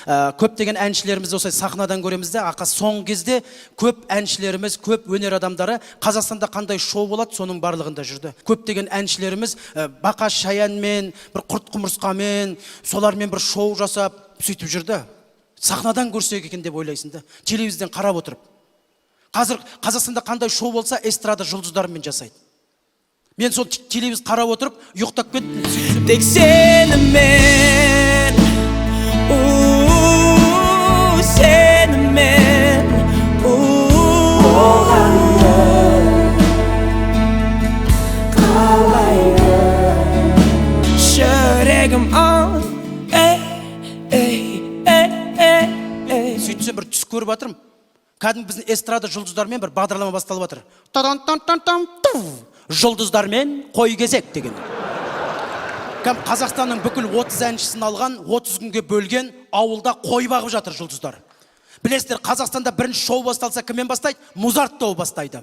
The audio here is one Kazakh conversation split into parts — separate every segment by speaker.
Speaker 1: Көптеген әншілерімізді осылай сахнадан көреміз де, ақа соңғы кезде көп әншілеріміз, көп өнер адамдары Қазақстанда қандай шоу болады, соның барлығында жүрді. Көптеген әншілеріміз Бақаш Шаянмен, бір құрт құмырсқамен, солармен бір шоу жасап, сөйтіп жүрді. Сахнадан көрсек екен деп ойлайсың да, телевизордан қарап отырып. Қазір Қазақстанда қандай шоу болса, эстрада жұлдыздарымен жасайды. Мен сол телевизор қарап отырып, ұйықтап кеттім.
Speaker 2: Тек сенімен, сенімен жүрегім
Speaker 1: сөйтсем бір түс көріп жатырмын. Кәдімгі біздің эстрада жұлдыздармен бір бағдарлама басталып жатыр. Жұлдыздармен қой кезек деген. Қазақстанның бүкіл 30 әншісін алған, 30 күнге бөлген, ауылда қой бағып жатыр жұлдыздар. Білесіздер, Қазақстанда бірінші шоу басталса кіммен бастайды? Музарт тобы бастайды.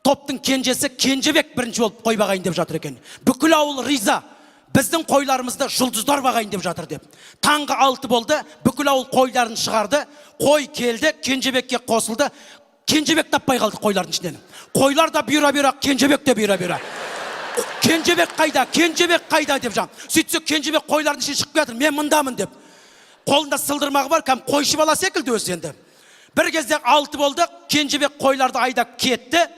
Speaker 1: Топтың кенжесі Кенжебек бірінші болып қой бағайын деп жатыр екен. Бүкіл ауыл риза. Біздің қойларымызды жұлдыздар бағайын деп жатыр деп. Таңғы 6 болды, бүкіл ауыл қойларын шығарды. Қой келді, Кенжебекке қосылды. Кенжебек таппай қалды қойлардың ішінен. Қойлар да бұйра-бұйра, Кенжебек те бұйра-бұйра. Кенжебек қайда деп жан. Сөйтсе Кенжебек қойлардың ішіне шығып жатыр, мен мұндамын деп. Қолында сылдырмағы бар, кәм қойшы бала секілді өзі енді. Бір кезде 6 болды, Кенжебек қойларды айдап кетті.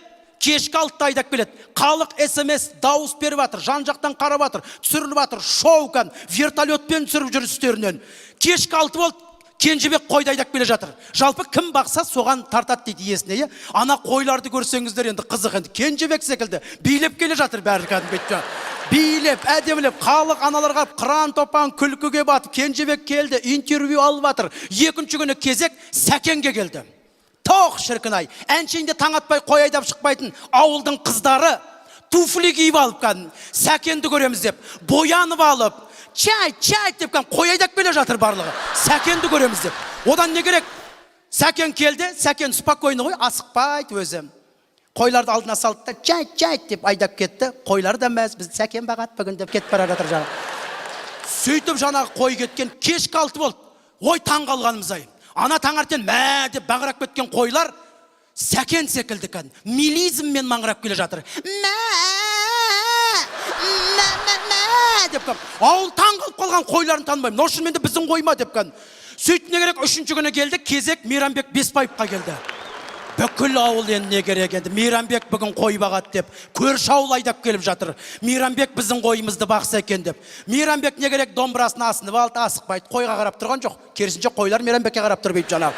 Speaker 1: Кешкі 6-та айдап келеді. Халық СМС дауыс беріп жатыр, жан жақтан қарап жатыр, түсіріліп жатыр, шоу кәм, вертолетпен түсіріп жүр үстерінен. Кешкі 6 болды, Кенжебек қойды айдап келе жатыр. Жалпы кім бақса соған тартады дейді иесіне. Ана қойларды көрсеңіздер енді қызық енді. Кенжебек секілді билеп келе жатыр бәрі кәдімгі. Билеп, әдемілеп, халық аналарға қыран топан күлкіге батып, Кенжебек келді, интервью алып жатыр. Екінші күні кезек Сәкенге келді. Тоқ шіркін-ай, әншейінде таң атпай қой айдап шықпайтын ауылдың қыздары туфли киіп алып кәдімгі. Сәкенді көреміз деп, боянып алып, чай деп қой айдап келе жатыр барлығы. Сәкенді көреміз деп. Одан не керек? Сәкен келді, Сәкен спокойны ғой, асықпайды өзі. Қойларды алдына салды да, чай деп айдап кетті. Қойлар да мәз, біз Сәкен бағат бүгін деп кетіп бара жатыр жаңа. Сөйтіп жаңағы қой кеткен, кешкі 6 болды. Ой, таң қалғанымыз ай. Ана таңертең мә деп бағырап кеткен қойлар Сәкен секілді кән. Милизммен маңырап келе жатыр. Деп кән. Ауыл таң қалып қалған қойларын танымаймын. Ношын менде біздің қойма деп кән. Сөйтіне керек, үшінші күні келді, кезек Мейрамбек Беспаевқа келді. Бүкіл ауыл енді не керек енді. Мейрамбек бүгін қой бағат деп, көрші ауыл айдап келіп жатыр. Мейрамбек біздің қойымызды бақса екен деп. Мейрамбек не керек, домбырасын асынып алды, асықпайды, қойға қарап тұрған жоқ. Керісінше қойлар Мейрамбекке қарап тұрбейді жаңағы.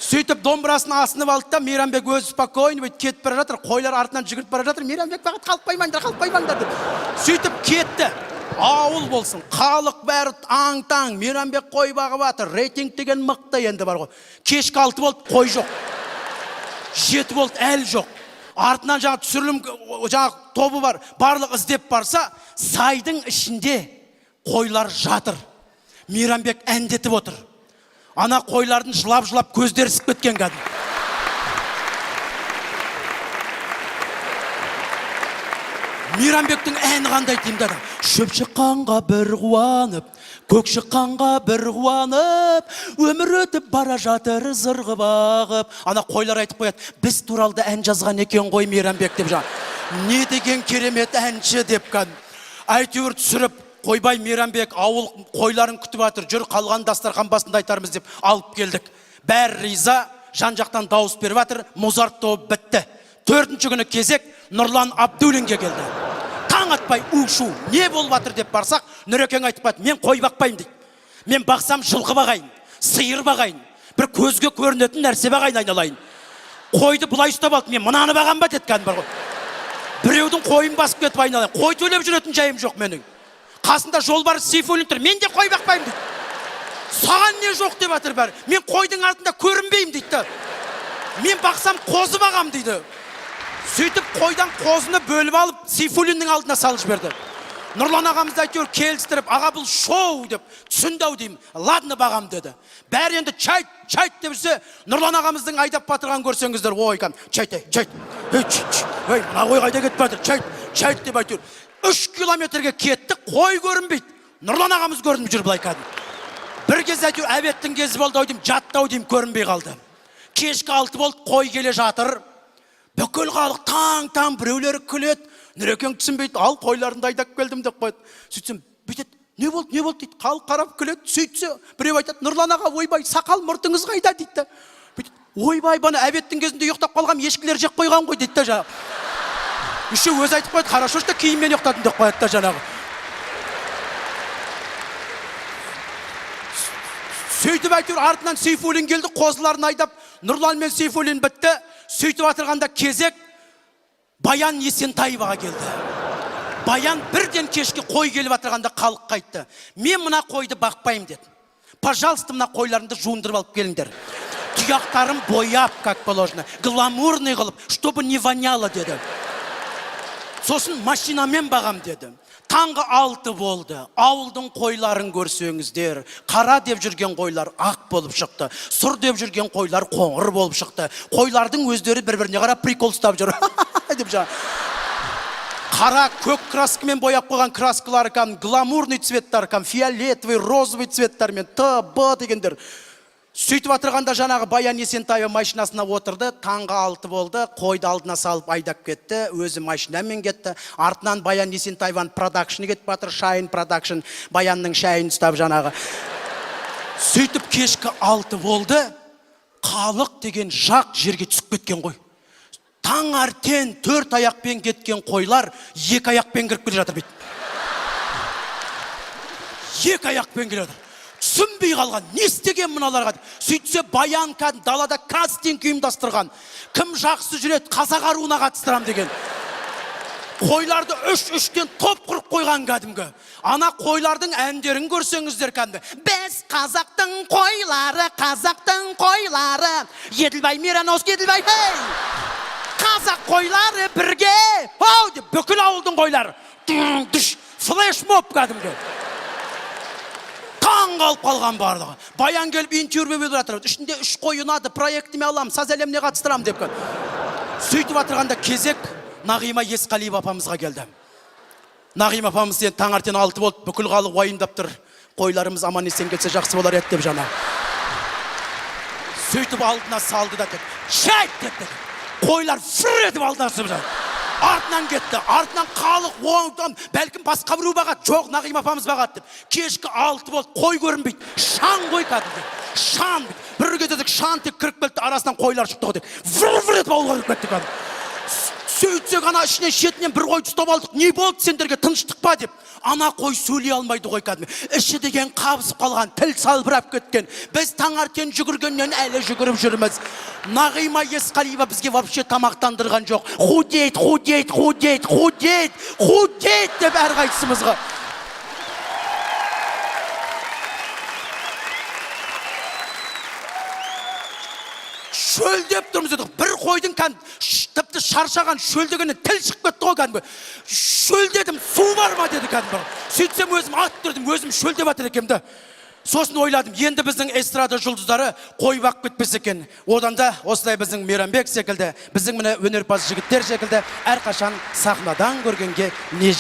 Speaker 1: Сөйтіп домбырасын асынып алды да, Мейрамбек өзі спокойно бүйтіп кетіп бара жатыр. Қойлар артынан жүгіріп бара жатыр. Мейрамбек бағат қалқпаймаңдар деп. Сөйтіп кетті. Ауыл болсын, халық бәрі аң-таң, Мейрамбек қой бағып жатыр, рейтинг деген мықты енді бар ғой. Кешкі 6 болды, қой жоқ. 7 болды, әлі жоқ. Артынан жаңа түсірілім жаңа тобы бар, барлық іздеп барса, сайдың ішінде қойлар жатыр. Мейрамбек әндетіп отыр. Ана қойлардың жылап-жылап көздері ісіп кеткен кәдімгі. Мейрамбектің әні қандай деймді адам. Шөп шыққанға бір қуанып, көк шыққанға бір қуанып, өмір өтіп бара жатыр зырғы бағып. Ана қойлар айтып қояды, біз туралды ән жазған екен ғой Мейрамбек деп жаңа. Не деген керемет әнші деп кән. Әйтеуір түсіріп, қойбай Мейрамбек ауыл қойларын күтіп жатыр, жүр қалған дастархан басында айтармыз деп алып келдік. Бәрі риза, жан жақтан дауыс беріп жатыр, Музарт тобы бітті. 4-ші күні кезек Нұрлан Абдуллинге келді. Таң атпай у-шу, не болып жатыр деп барсақ, Нұрекең айтып барды, мен қой бақпаймын дейді. Мен бақсам жылқы бағайын, сиыр бағайын, бір көзге көрінетін нәрсе бағайын айналайын. Қойды бұлай ұстап алды, мен мынаны баған ба деткән бар ғой. Біреудің қойын басып кетіп айналайын, қой төлеп жүретін жайым жоқ менің. Қасында жолбарыс Сейфуллин тұр, мен де қой бақпаймын дейді. Саған не жоқ деп жатыр бәрі, мен қойдың артында көрінбеймін дейді. Мен бақсам қозы бағам дейді. Сөйтіп қойдан қозыны бөліп алып Сейфуллиннің алдына салып жіберді. Нұрлан ағамызды әйтеуір келістіріп, аға бұл шоу деп, түсінді-ау деймін, ладно бағам деді. Бәрі енді чайт деп жүрсе, Нұрлан ағамыздың айдап батырған көрсеңіздер, ой кән, чайт, мына қой қайда кетіп батыр, чайт деп әйтеуір. 3 километрге кетті, қой көрінбейді. Нұрлан ағамыз көрініп жүр былай кәдімгі. Бір кез әйтеуір әбеттің кезі болды ау деймін, жатты ау деймін, көрінбей қалды. Кешкі 6 болды, қой келе жатыр. Бүкіл халық таң біреулері күледі. Нұрекең түсінбейді, ал қойларымды айдап келдім деп қойды. Сөйтсем, бүйтеді, не болды дейді. Халық қарап күледі. Сөйтсе, біреу айтады, Нұрлан аға, ойбай, сақал мұртыңыз қайда дейді. Бүйтеді, ойбай, бана әбеттің кезінде ұйықтап қалғам, ешкілер жеп қойған ғой дейді жаңағы. Үші өзі айтып қойды, хорошо, что киіммен ұйықтадым деп қойды жаңағы. Сөйтіп әйтеуір артынан Сейфуллин келді, қозыларын айдап, Нұрлан мен Сейфуллин бітті. Сөйтіп атырғанда кезек Баян Есентаеваға келді. Баян бірден кешке қой келіп атырғанда халық қайтты. Мен мына қойды бақпаймын деді. Пожалуйста, мына қойларымды жуындырып алып келіңдер. Тұяқтарым бояп, как положено, гламурный қылып, чтобы не воняло деді. Сосын машинамен бағам деді. Таңғы 6 болды. Ауылдың қойларын көрсеңіздер, қара деп жүрген қойлар ақ болып шықты. Сұр деп жүрген қойлар қоңыр болып шықты. Қойлардың өздері бір-біріне қарап прикол ұстап жүр. деп жаңа. Қара көк краскамен бояп қойған краскалар кән, гламурный цветтар кән, фиолетовый, розовый цветтармен, Т-Б дегендер. Сөйтіп атырғанда жаңағы Баян Есентаева машинасына отырды, таңғы 6 болды, қойды алдына салып айдап кетті, өзі машинамен кетті. Артынан Баян Есентаеваның продакшны кетіп батыр, шайын продакшн, Баянның шайын ұстап жаңағы. Сөйтіп кешкі 6 болды, халық деген жақ жерге түсіп кеткен қой. Таңертең 4 аяқпен кеткен қойлар 2 аяқпен кіріп келе жатыр бейт. 2 аяқпен келе жатыр. Түсінбей қалған, не істеген мыналарға? Сөйтсе Баян кәдімгі далада кастинг ұйымдастырған. Кім жақсы жүреді, қазақ аруына қатыстырам деген. Қойларды 3-3-тен топ құрып қойған кәдімгі. Ана қойлардың әндерін көрсеңіздер кәдімгі. Біз қазақтың қойлары, Еділбай, Миранос, Еділбай, хей! Қазақ қойлары бірге, оу деп, бүкіл ауылдың қойлары. Флешмоб кәдімгі. Таң қалып қалған барлығы. Баян келіп интервью беріп жатыр. Ішінде 3 қой ұнады, проектіме алам, саз әлеміне қатыстырам деп. Сөйтіп атырғанда кезек Нағима Есқалиева апамызға келді. Нағима апамыз таңертең 6 болды, бүкіл халық уайымдап тұр. Қойларымыз аман есен келсе жақсы болар еді деп жаңа. Сөйтіп алдына салды да деді. Шайт деді. Қойлар фыр етіп алдына сып жатыр. Артынан кетті, артынан халық оңдан, бәлкім басқа біреу бағады, жоқ, Нағима апамыз бағады деп. Кешкі 6 болды, қой көрінбейді, шаң қой кәдімгі, шаң. Бір кетедік, шаң тек кіріп келді, арасынан қойлар шықты ғой деп. Выр-выр етіп ауылға кіріп кетті кәдімгі. Сөйтсек ана ішінен шетінен бір қойды ұстап алдық, не болды сендерге, тыныштық па деп. Ана қой сөйлей алмайды ғой кәдімгі. Іші деген қабысып қалған, тіл салбырап кеткен. Біз таңертең жүгіргеннен әлі жүгіріп жүрміз. Нағима Есқалиева бізге вообще тамақтандырған жоқ. Худейт деп әрқайсымызға. Шөлдеп тұрмыз едік. Бір қойдың тіпті шаршаған шөлдегеннен тіл шығып кетті ғой кәдімгі. Шөлдедім, су бар ма деді кәдімгі. Сөйтсем өзім атып тұрдым, өзім шөлдеп атыр екемді. Сосын ойладым, енді біздің эстрада жұлдыздары қой бақып кетпес екен. Одан да осылай біздің Мейрамбек секілді, біздің міне өнерпаз жігіттер секілді әрқашан сахнадан көргенге не